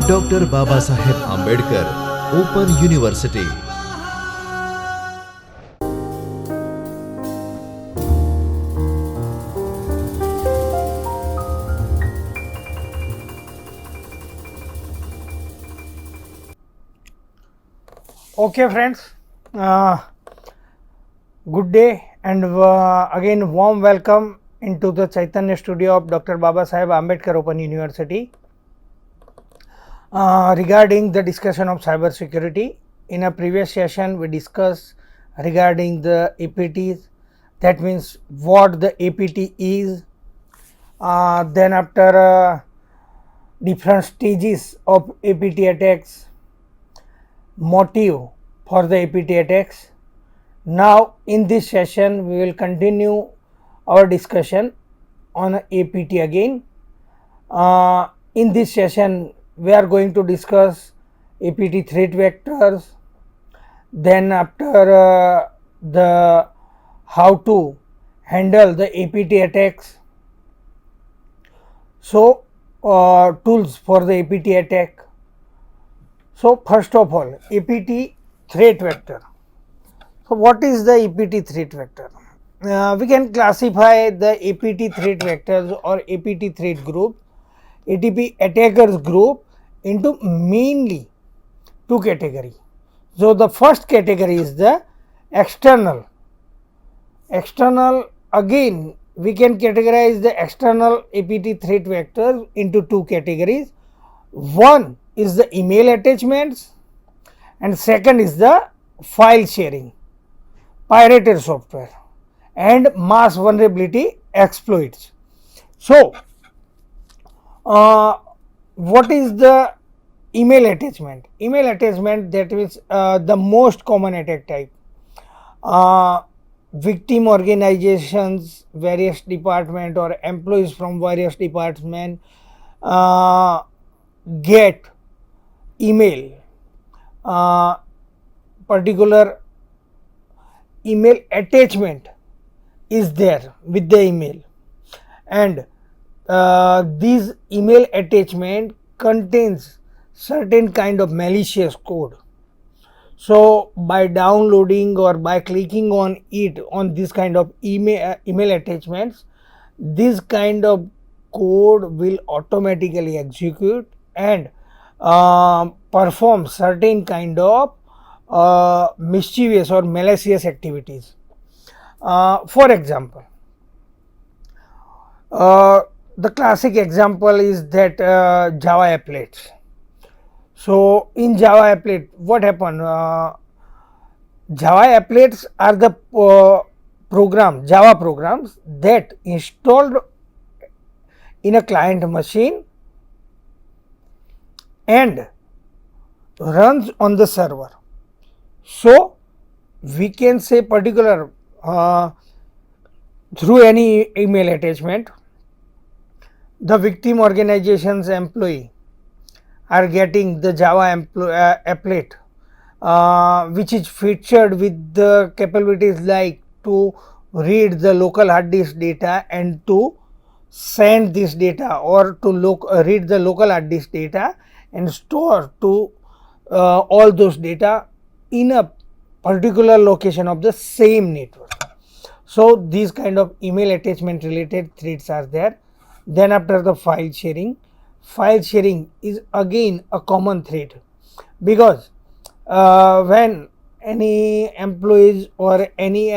Doctor Baba Saheb Ambedkar open university. Okay, friends, good day and again warm welcome into the Chaitanya studio of Dr. Baba Saheb Ambedkar Open University. Regarding the discussion of cyber security, in a previous session we discussed regarding the APTs, that means what the APT is, then after different stages of APT attacks, motive for the APT attacks. Now in this session we will continue our discussion on APT again. In this session we are going to discuss APT threat vectors, then after the how to handle the APT attacks. So tools for the APT attack. So first of all, APT threat vector. So what is the APT threat vector? We can classify the APT threat vectors or APT threat group, ATP attackers group into mainly two categories. So the first category is the external. External, again we can categorize the external APT threat vectors into two categories. One is the email attachments and second is the file sharing, pirated software and mass vulnerability exploits. So what is the email attachment? Email attachment, that is the most common attack type. Victim organizations, various department or employees from various department get email, particular email attachment is there with the email, and this email attachment contains certain kind of malicious code. So by downloading or by clicking on it, on this kind of email attachments, this kind of code will automatically execute and perform certain kind of mischievous or malicious activities. For example, the classic example is that Java applets. So in Java applet, what happened? Java applets are the Java programs that installed in a client machine and runs on the server. So we can say particular through any email attachment, the victim organization's employee are getting the Java applet, which is featured with the capabilities like to read the local hard disk data and to send this data, or to read the local hard disk data and store to all those data in a particular location of the same network. So these kind of email attachment related threats are there. Then after the file sharing is again a common threat, because when any employees or any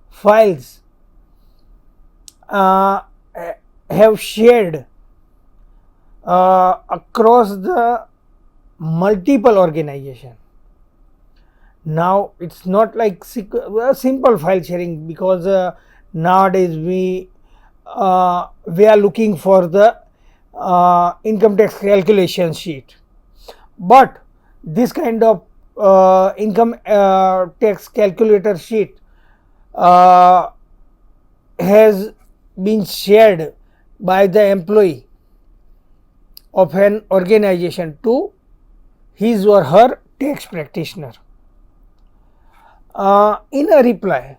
files have shared across the multiple organization. Now it's not like simple file sharing, because nowadays we are looking for the income tax calculation sheet, but this kind of income tax calculator sheet has been shared by the employee of an organization to his or her tax practitioner. In a reply,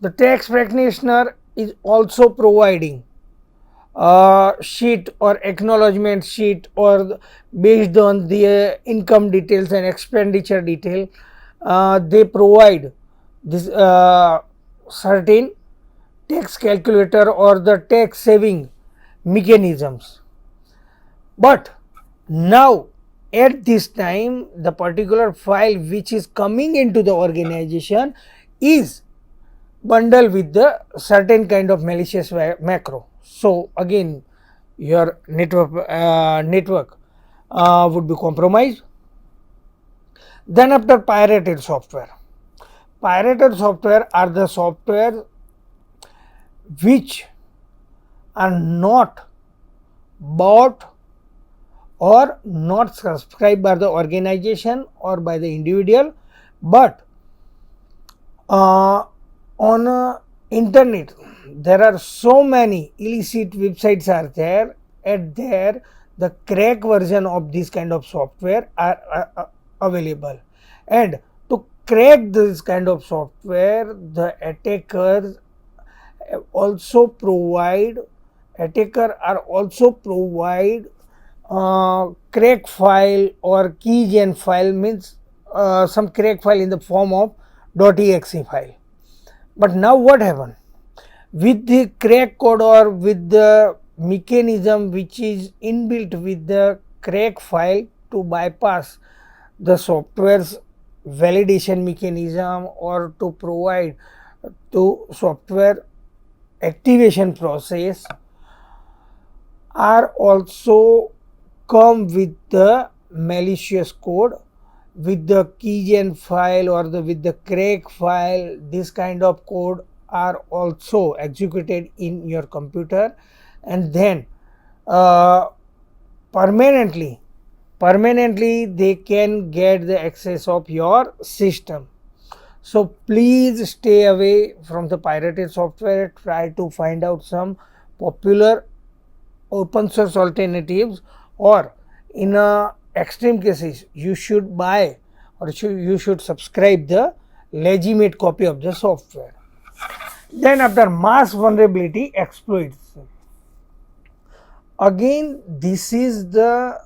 the tax practitioner is also providing sheet or acknowledgement sheet, or based on the income details and expenditure detail, they provide this certain tax calculator or the tax saving mechanisms. But now at this time, the particular file which is coming into the organization is bundled with the certain kind of malicious macro. So again, your network would be compromised. Then after, pirated software. Pirated software are the software which are not bought or not subscribed by the organization or by the individual, but on internet there are so many illicit websites are there, and there the crack version of this kind of software are available. And to crack this kind of software, the attackers also provide crack file or keygen file, means some crack file in the form of .exe file. But now what happened with the crack code or with the mechanism which is inbuilt with the crack file to bypass the software's validation mechanism or to provide to software activation process, are also come with the malicious code, with the keygen file or with the crack file. This kind of code are also executed in your computer, and then permanently they can get the access of your system. So please stay away from the pirated software. Try to find out some popular open source alternatives, or in extreme cases you should buy or you should subscribe the legitimate copy of the software. Then after, mass vulnerability exploits. Again, this is the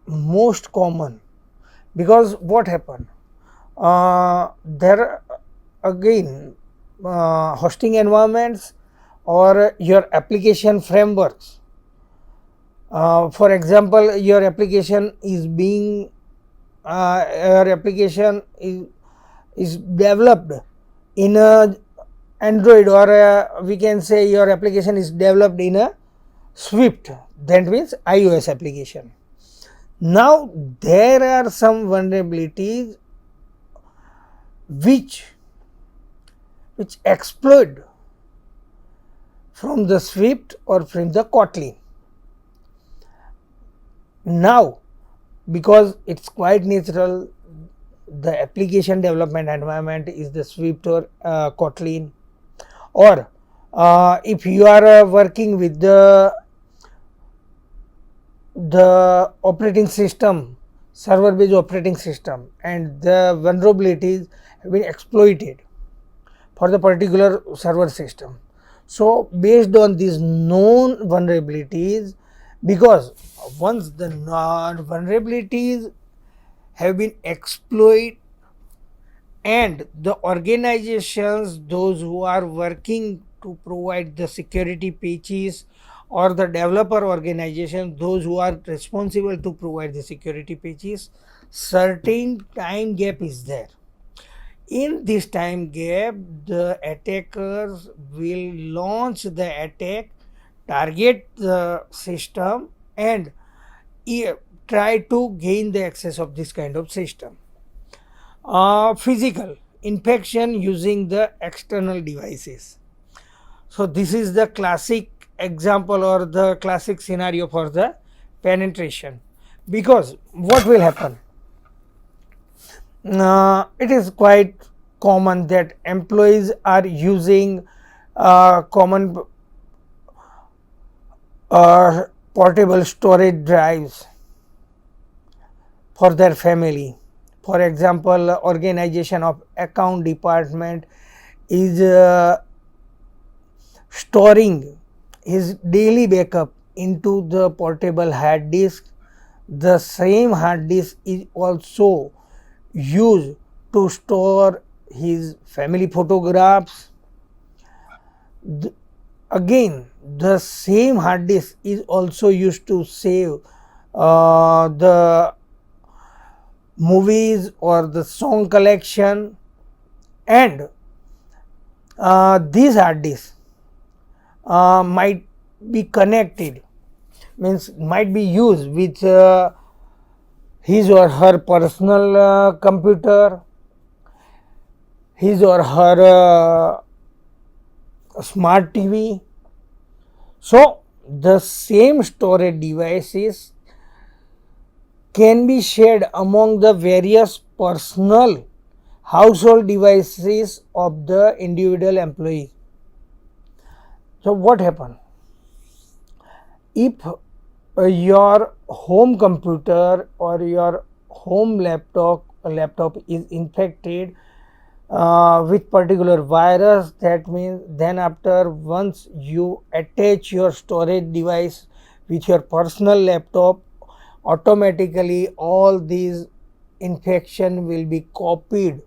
most common, because what happened, there again hosting environments or your application frameworks. For example, your application is being is developed in a Android, or we can say your application is developed in a Swift, that means iOS application. Now there are some vulnerabilities which exploit from the Swift or from the Kotlin. Now, because it's quite natural, the application development environment is the Swift or Kotlin, or if you are working with the operating system, server based operating system, and the vulnerabilities have been exploited for the particular server system. So based on these known vulnerabilities, because once the vulnerabilities have been exploited, and the organizations, those who are working to provide the security patches, or the developer organization, those who are responsible to provide the security patches, certain time gap is there. In this time gap, the attackers will launch the attack, target the system, and try to gain the access of this kind of system. Physical infection using the external devices. So this is the classic example or the classic scenario for the penetration, because what will happen, it is quite common that employees are using common portable storage drives for their family. For example, organization of account department is storing his daily backup into the portable hard disk. The same hard disk is also used to store his family photographs. Again, the same hard disk is also used to save the movies or the song collection, and these hard disks might be connected, means might be used with his or her personal computer, his or her smart TV. So the same storage devices can be shared among the various personal household devices of the individual employee. So what happened? If your home computer or your home laptop is infected with particular virus, that means then after once you attach your storage device with your personal laptop, automatically all these infection will be copied,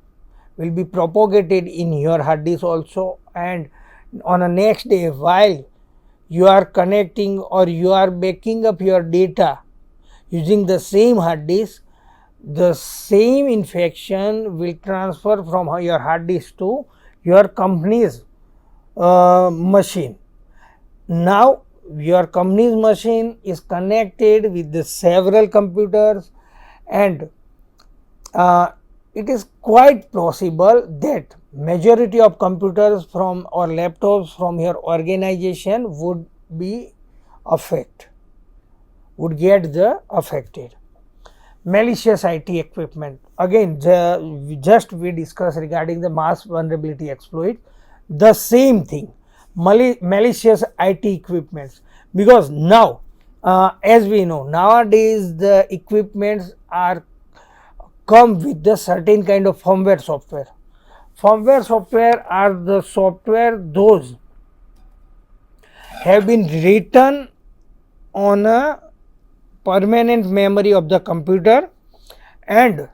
will be propagated in your hard disk also, and on a next day while you are connecting or you are backing up your data using the same hard disk, the same infection will transfer from your hard disk to your company's machine. Now your company's machine is connected with the several computers, and it is quite possible that majority of computers from or laptops from your organization would be would get the affected. Malicious IT equipment, again just we discussed regarding the mass vulnerability exploit, the same thing, malicious IT equipments, because now as we know nowadays the equipments are come with the certain kind of firmware software. Firmware software are the software those have been written on a permanent memory of the computer, and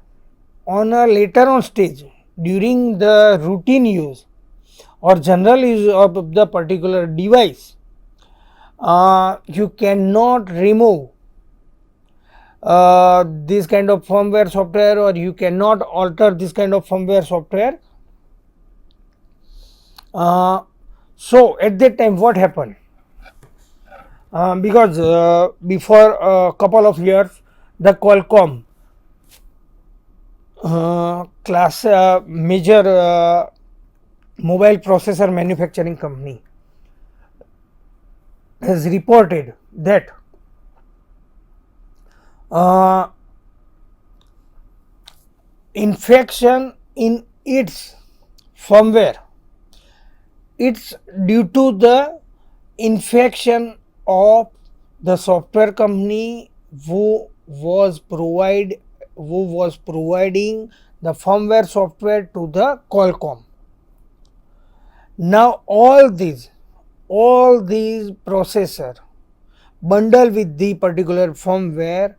on a later on stage during the routine use or general use of the particular device, you cannot remove this kind of firmware software, or you cannot alter this kind of firmware software. So at that time what happened? Because before a couple of years the Qualcomm major mobile processor manufacturing company has reported that infection in its firmware, it's due to the infection of the software company who was providing the firmware software to the Qualcomm. Now all these processor bundled with the particular firmware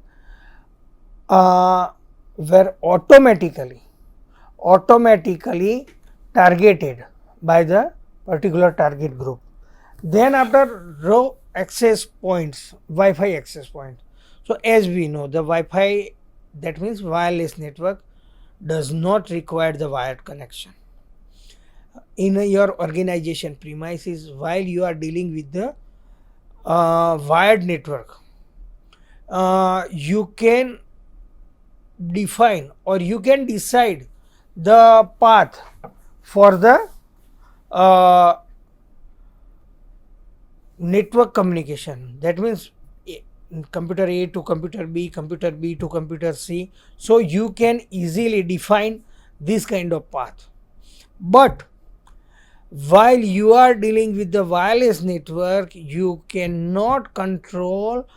were automatically targeted by the particular target group. Then after row access points, Wi-Fi access points. So as we know the Wi-Fi, that means wireless network, does not require the wired connection. In your organization premises, while you are dealing with the wired network, you can define or you can decide the path for the network communication. That means computer A to computer B, computer B to computer C. So you can easily define this kind of path. But while you are dealing with the wireless network, you cannot control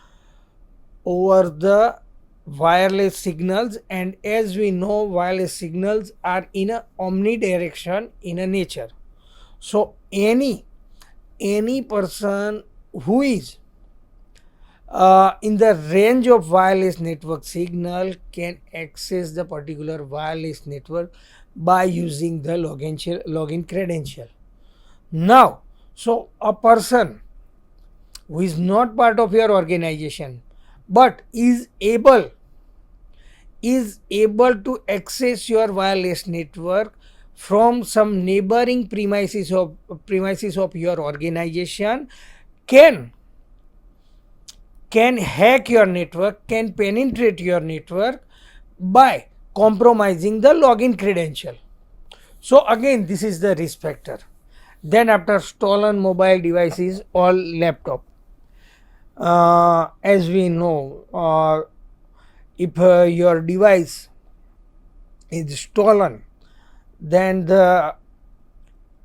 over the wireless signals, and as we know wireless signals are in a omnidirection in a nature. So any person who is in the range of wireless network signal can access the particular wireless network by using the login credential. Now, so a person who is not part of your organization but is able to access your wireless network from some neighboring premises of your organization can hack your network, can penetrate your network by compromising the login credential. So again, this is the risk factor. Then after stolen mobile devices or laptop, as we know, if your device is stolen, then the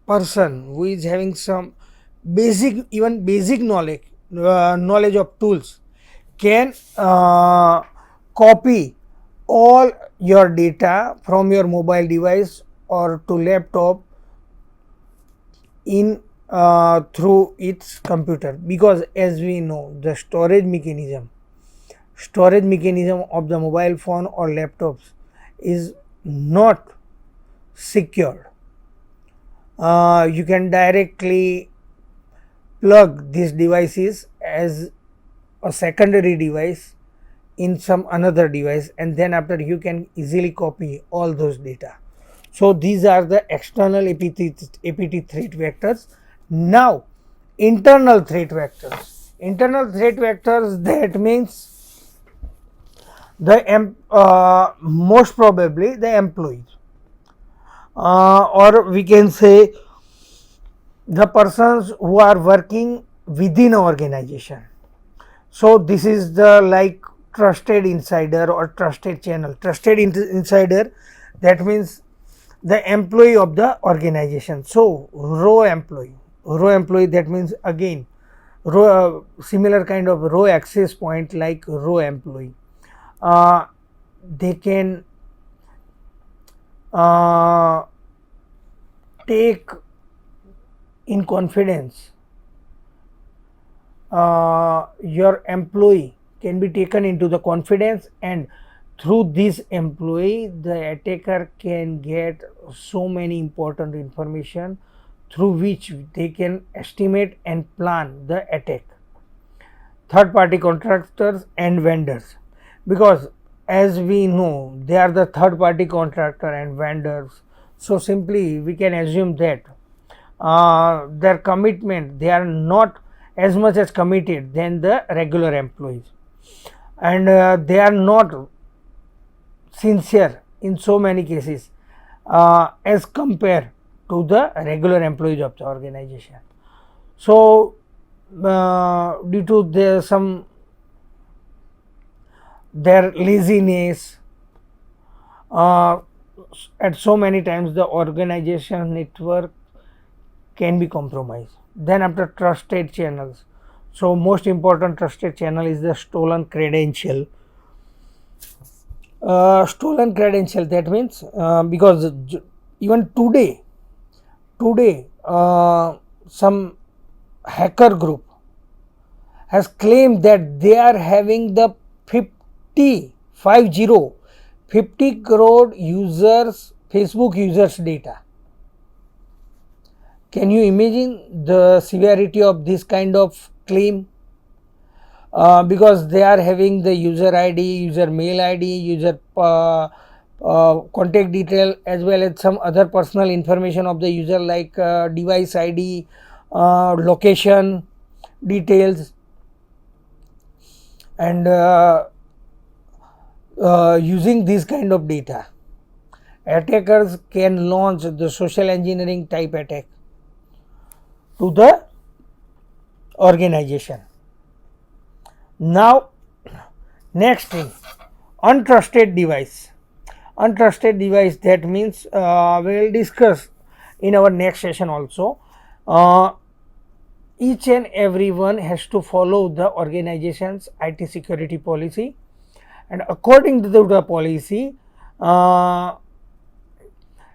person who is having some basic knowledge of tools can copy all your data from your mobile device or to laptop in through its computer, because as we know the storage mechanism of the mobile phone or laptops is not secured. You can directly plug these devices as a secondary device in some another device, and then after you can easily copy all those data. So these are the external APT threat vectors. Now internal threat vectors, that means most probably the employees, or we can say the persons who are working within an organization. So this is the like trusted insider or trusted channel. Trusted insider, that means the employee of the organization. So row employee, that means again similar kind of row access point like row employee. They can take in confidence, your employee can be taken into the confidence, and through this employee the attacker can get so many important information through which they can estimate and plan the attack. Third party contractors and vendors, because as we know they are the third party contractor and vendors, so simply we can assume that their commitment, they are not as much as committed than the regular employees, and they are not sincere in so many cases as compared to the regular employees of the organization. So due to their laziness, at so many times the organization network can be compromised. Then after trusted channels, so most important trusted channel is the stolen credential. That means because even today some hacker group has claimed that they are having the 50 crore users, Facebook users data. Can you imagine the severity of this kind of claim? Because they are having the user ID, user mail ID, user contact detail, as well as some other personal information of the user like device ID, location details, and using this kind of data, attackers can launch the social engineering type attack to the organization. Now next thing, untrusted device. That means we will discuss in our next session also. Each and everyone has to follow the organization's IT security policy, and according to the policy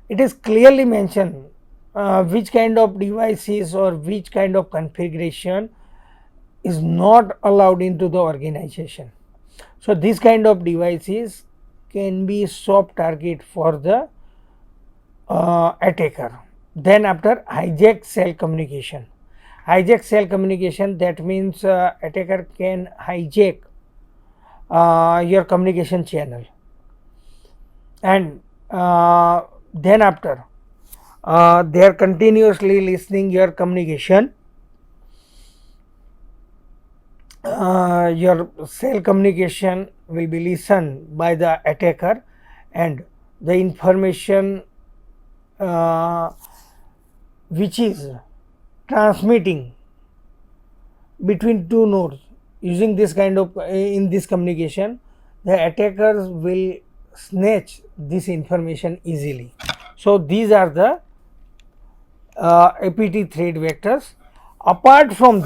it is clearly mentioned which kind of devices or which kind of configuration is not allowed into the organization. So this kind of devices can be soft target for the attacker. Then after hijack cell communication. Hijack cell communication, that means attacker can hijack your communication channel, and then after they are continuously listening your communication. Your cell communication will be listened by the attacker, and the information which is transmitting between two nodes using this kind of in this communication, the attackers will snatch this information easily. So these are the APT threat vectors. Apart from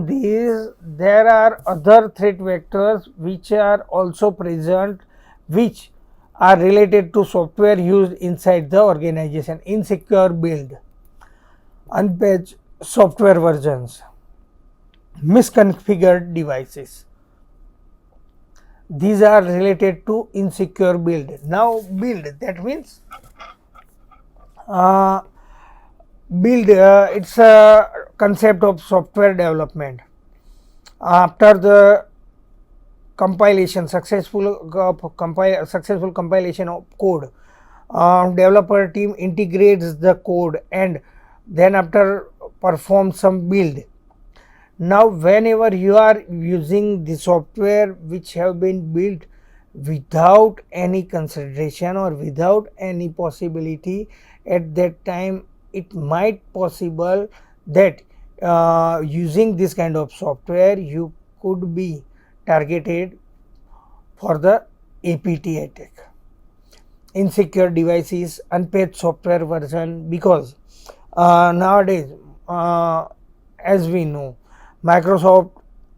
these, there are other threat vectors which are also present, which are related to software used inside the organization: insecure build, unpatched software versions, misconfigured devices. These are related to insecure build. Now build, that means build, it's a concept of software development. After the compilation, successful compilation of code, developer team integrates the code and then after perform some build. Now whenever you are using the software which have been built without any consideration or without any possibility, at that time it might possible that using this kind of software you could be targeted for the APT attack. Insecure devices, unpatched software version, because nowadays as we know, Microsoft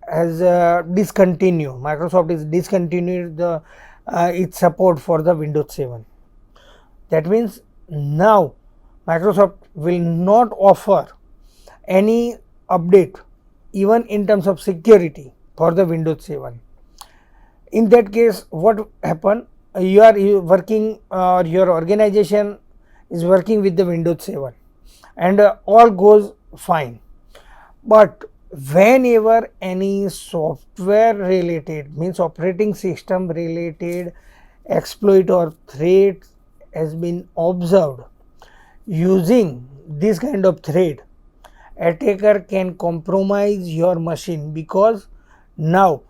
has Microsoft is discontinued the its support for the Windows 7. That means now Microsoft will not offer any update even in terms of security for the Windows 7. In that case, what happen? You are working, your organization is working with the Windows 7 and all goes fine, but whenever any software related, means operating system related exploit or threat has been observed, using this kind of threat, attacker can compromise your machine, because now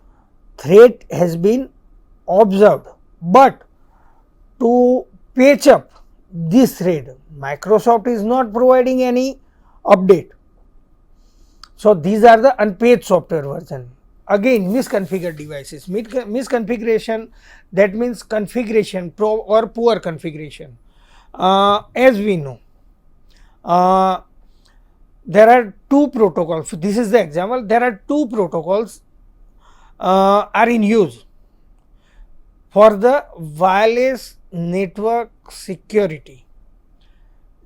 threat has been observed, but to patch up this threat, Microsoft is not providing any update. So these are the unpatched software version. Again, misconfigured devices. Misconfiguration, that means configuration or poor configuration. As we know, there are two protocols. This is the example. There are two protocols are in use for the wireless network security,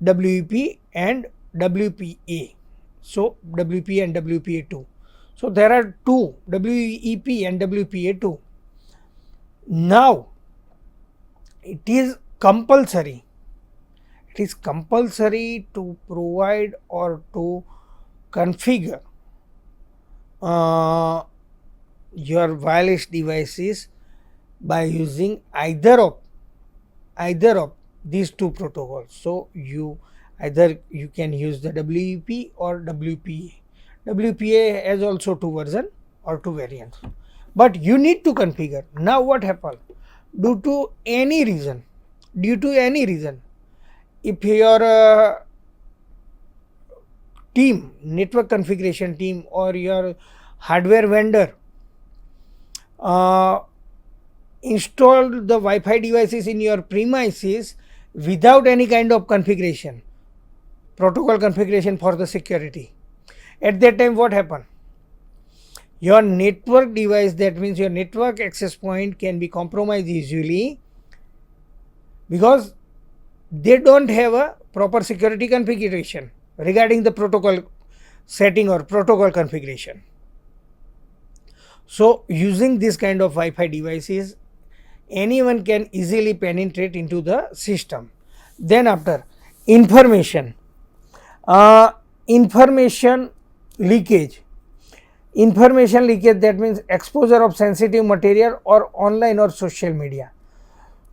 WEP and WPA. So WP and WPA2. So there are two, WEP and WPA2. Now it is compulsory. It is compulsory to provide or to configure your wireless devices by using either of these two protocols. So either you can use the WEP or WPA. WPA has also two versions or two variants, but you need to configure. Now what happened? Due to any reason, if your team, network configuration team or your hardware vendor installed the Wi-Fi devices in your premises without any kind of configuration, protocol configuration for the security, at that time what happened? Your network device, that means your network access point, can be compromised easily, because they don't have a proper security configuration regarding the protocol setting or protocol configuration. So using this kind of Wi-Fi devices, anyone can easily penetrate into the system. Then after information, information leakage. Information leakage, that means exposure of sensitive material or online or social media.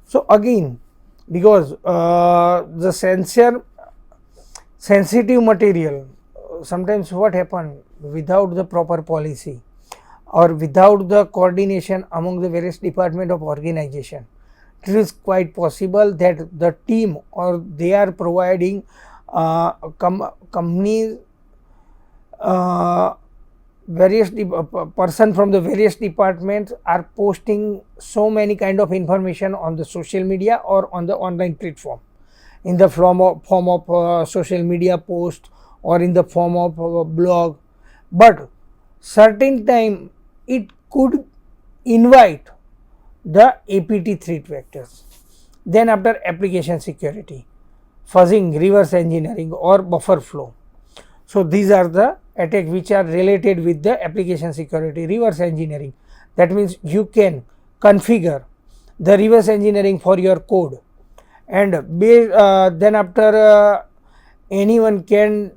So again, because the sensitive material, sometimes what happen, without the proper policy or without the coordination among the various department of organization, it is quite possible that the team or they are providing companies, various person from the various departments are posting so many kind of information on the social media or on the online platform, in the form of social media post or in the form of blog, but certain time it could invite the APT threat vectors. Then after application security, fuzzing, reverse engineering or buffer flow. So these are the attacks which are related with the application security. Reverse engineering, that means you can configure the reverse engineering for your code, and then after anyone can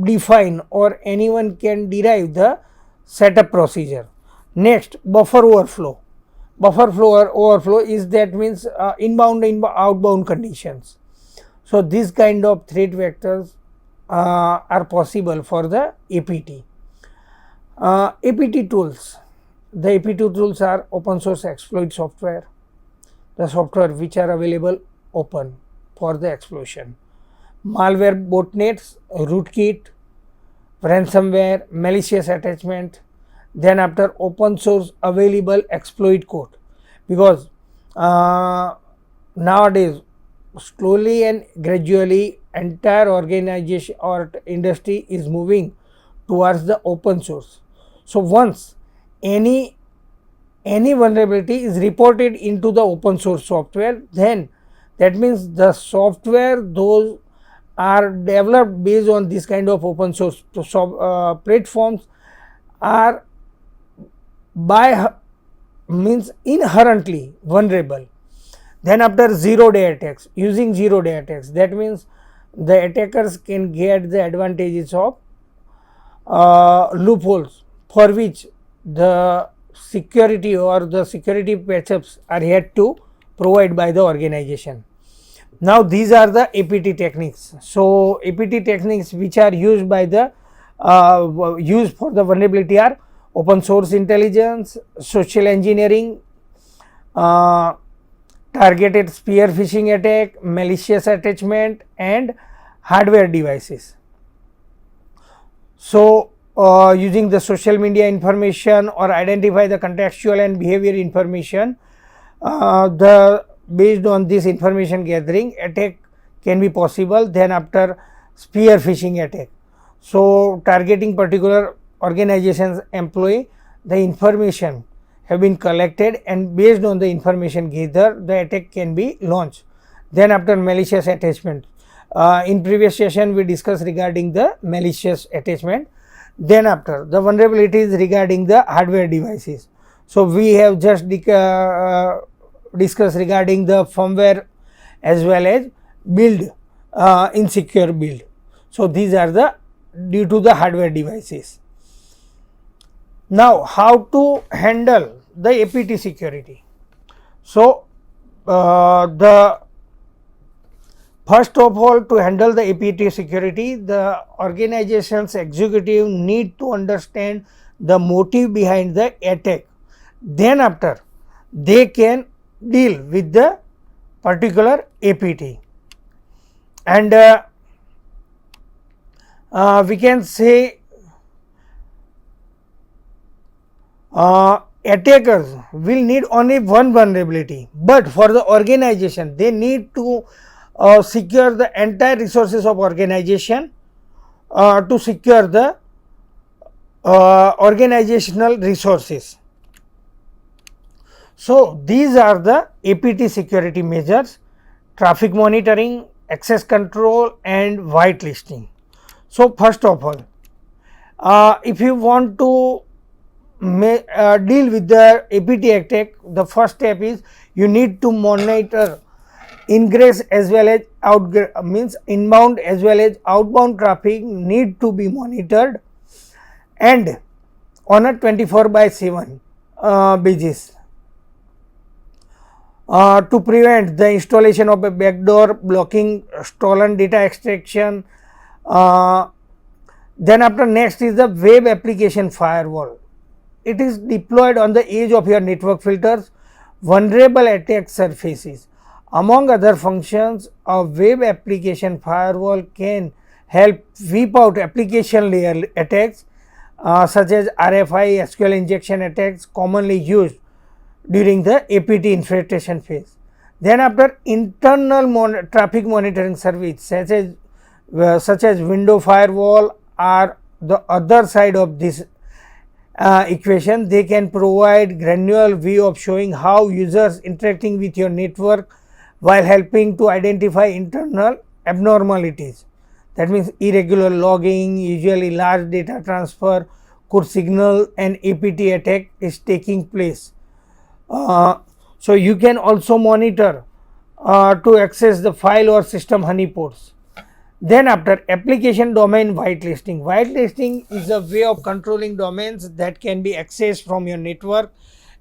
define or anyone can derive the setup procedure. Next, buffer overflow. Buffer flow or overflow is, that means inbound outbound conditions. So these kind of threat vectors are possible for the APT. APT tools. The APT tools are open source exploit software, the software which are available open for the explosion. Malware, botnets, rootkit, ransomware, malicious attachment. Then after open source available exploit code, because nowadays slowly and gradually entire organization or industry is moving towards the open source. So once any vulnerability is reported into the open source software, then that means the software those are developed based on this kind of open source platforms are means inherently vulnerable. Then after 0-day attacks, using 0-day attacks, that means the attackers can get the advantages of loopholes for which the security or the security patch-ups are yet to provide by the organization. Now these are the APT techniques. So APT techniques which are used by the used for the vulnerability are open source intelligence, social engineering, targeted spear phishing attack, malicious attachment and hardware devices. So using the social media information or identify the contextual and behavior information, based on this information gathering, attack can be possible. Then after spear phishing attack, so targeting particular organization's employee, the information have been collected and based on the information gathered, the attack can be launched. Then after malicious attachment, in previous session we discussed regarding the malicious attachment. Then after the vulnerabilities regarding the hardware devices, so we have just discussed regarding the firmware as well as build, insecure build. So these are the due to the hardware devices. Now how to handle the APT security? So the first of all, to handle the APT security, the organization's executive need to understand the motive behind the attack. Then after they can deal with the particular APT, and we can say attackers will need only one vulnerability, but for the organization they need to secure the entire resources of organization to secure the organizational resources. So these are the APT security measures: traffic monitoring, access control and whitelisting. So first of all, if you want to deal with the APT attack, the first step is you need to monitor ingress as well as means inbound as well as outbound traffic need to be monitored, and on a 24/7 basis. To prevent the installation of a backdoor blocking stolen data extraction. Then after next is the web application firewall. It is deployed on the edge of your network filters vulnerable attack surfaces. Among other functions, a web application firewall can help weed out application layer attacks such as RFI, SQL injection attacks commonly used during the APT infiltration phase. Then after internal traffic monitoring service such as window firewall are the other side of this equation. They can provide granular view of showing how users interacting with your network while helping to identify internal abnormalities. That means irregular logging, usually large data transfer could signal an APT attack is taking place. So you can also monitor to access the file or system honeypots. Then after application domain whitelisting. Whitelisting is a way of controlling domains that can be accessed from your network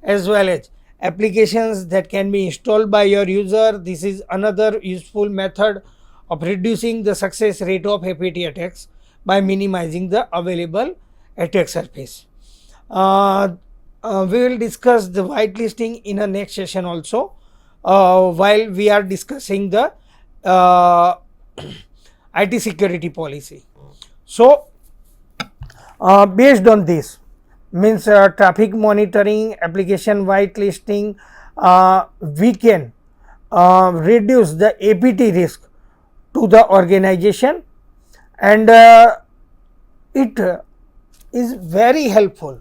as well as applications that can be installed by your user. This is another useful method of reducing the success rate of APT attacks by minimizing the available attack surface. We will discuss the whitelisting in a next session also while we are discussing the IT security policy. So, based on this means traffic monitoring, application whitelisting, we can reduce the APT risk to the organization, and it is very helpful.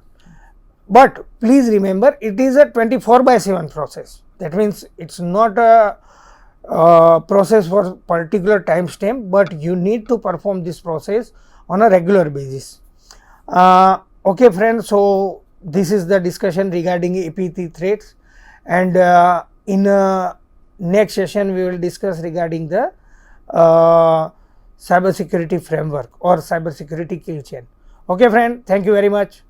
But please remember, it is a 24/7 process. That means it is not a process for particular time stamp, but you need to perform this process on a regular basis. Okay friends, so this is the discussion regarding APT threats, and in next session we will discuss regarding the cyber security framework or cyber security kill chain. Okay friend, thank you very much.